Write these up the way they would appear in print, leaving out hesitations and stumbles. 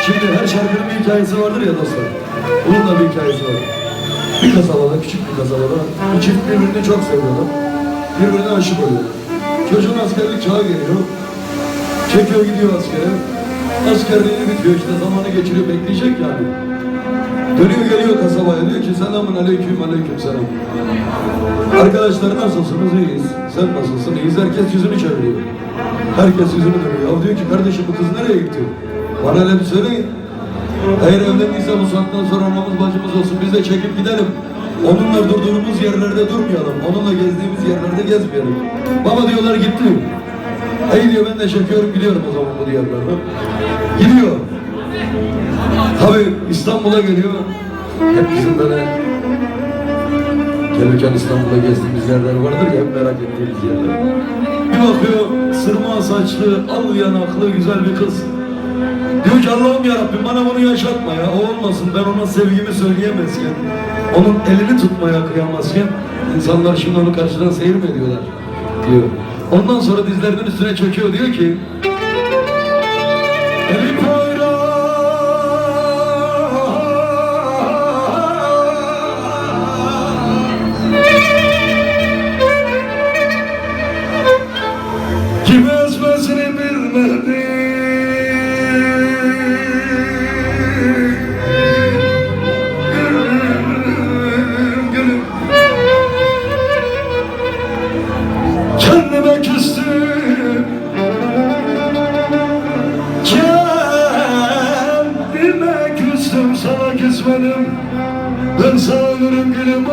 Şimdi her şarkının bir hikayesi vardır ya dostlar. Bunun da bir hikayesi var. Bir kasabada, küçük bir kasabada bir çift birbirini çok seviyorlar. Birbirine aşık oluyor. Çocuğun askerlik çağı geliyor. Çekiyor gidiyor askere. Askerliğini bitiyor işte, zamanı geçiriyor, bekleyecek yani. Dönüyor geliyor kasabaya, diyor ki selamun aleyküm, aleyküm selam. Arkadaşlar nasılsınız? İyiyiz. Sen nasılsın? İyiyiz. Herkes yüzünü çeviriyor. Herkes yüzünü dönüyor. Ya diyor ki kardeşim bu kız nereye gitti? Bana öyle bir söyleyin. Eğer evlendiyse bu saatten sonra anamız bacımız olsun, biz de çekip gidelim. Onunla durduğumuz yerlerde durmayalım. Onunla gezdiğimiz yerlerde gezmeyelim. Baba diyorlar gitti. İyi diyor, ben de çekiyorum gidiyorum o zaman bu diyarlarda. Gidiyor. Tabii İstanbul'a geliyor. Hep bizim böyle gelirken İstanbul'da gezdiğimiz yerler vardır ya, hep merak ettiğimiz yerler. Bir bakıyor, sırma saçlı, al yanaklı güzel bir kız. Diyor ki Allah'ım yarabbim bana bunu yaşatma ya, o olmasın, ben ona sevgimi söyleyemezken, onun elini tutmaya kıyamazken, insanlar şimdi onu karşıdan seyir mi ediyorlar diyor. Ondan sonra dizlerinin üstüne çöküyor, diyor ki kim ezmesini bilmedi, gülüm kendime küstüm, kendime küstüm, sana küsmedim, ben sana ölürüm gülüm.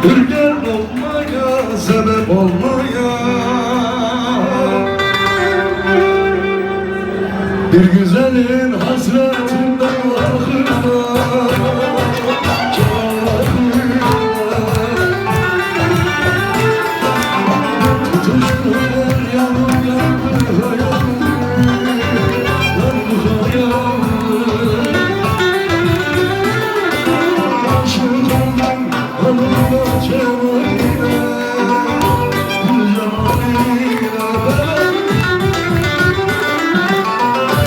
Ürgen olmaya, sebep olmaya, bir güzelin hasretinden ahırda. Tutuştular yanım yandı hayalım, yandı hayalım. Aşık oldum onunla cemaline, cemaline.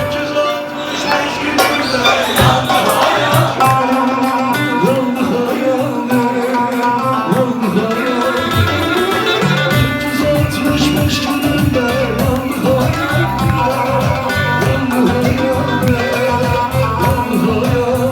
365 günümde yandı hayalim, yandı hayalim, yandı hayalim. 365 günümde yandı hayalim, yandı hayalim, yandı hayalim.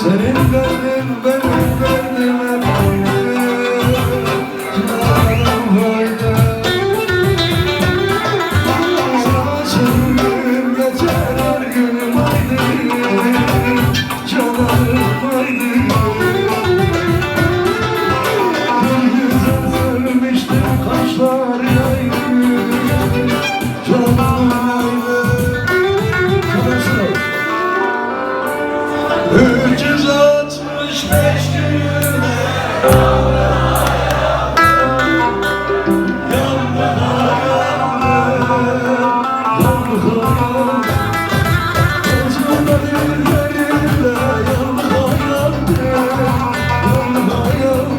Senin derdin benim derdime canım haydi. Sana sözüm geçer her günüm haydi, canım haydi. Bir güzel sevmiştim kaşlar yaydı, canım haydi. Arkadaşlar 365 gününe yandı hayalim, yandı hayalim.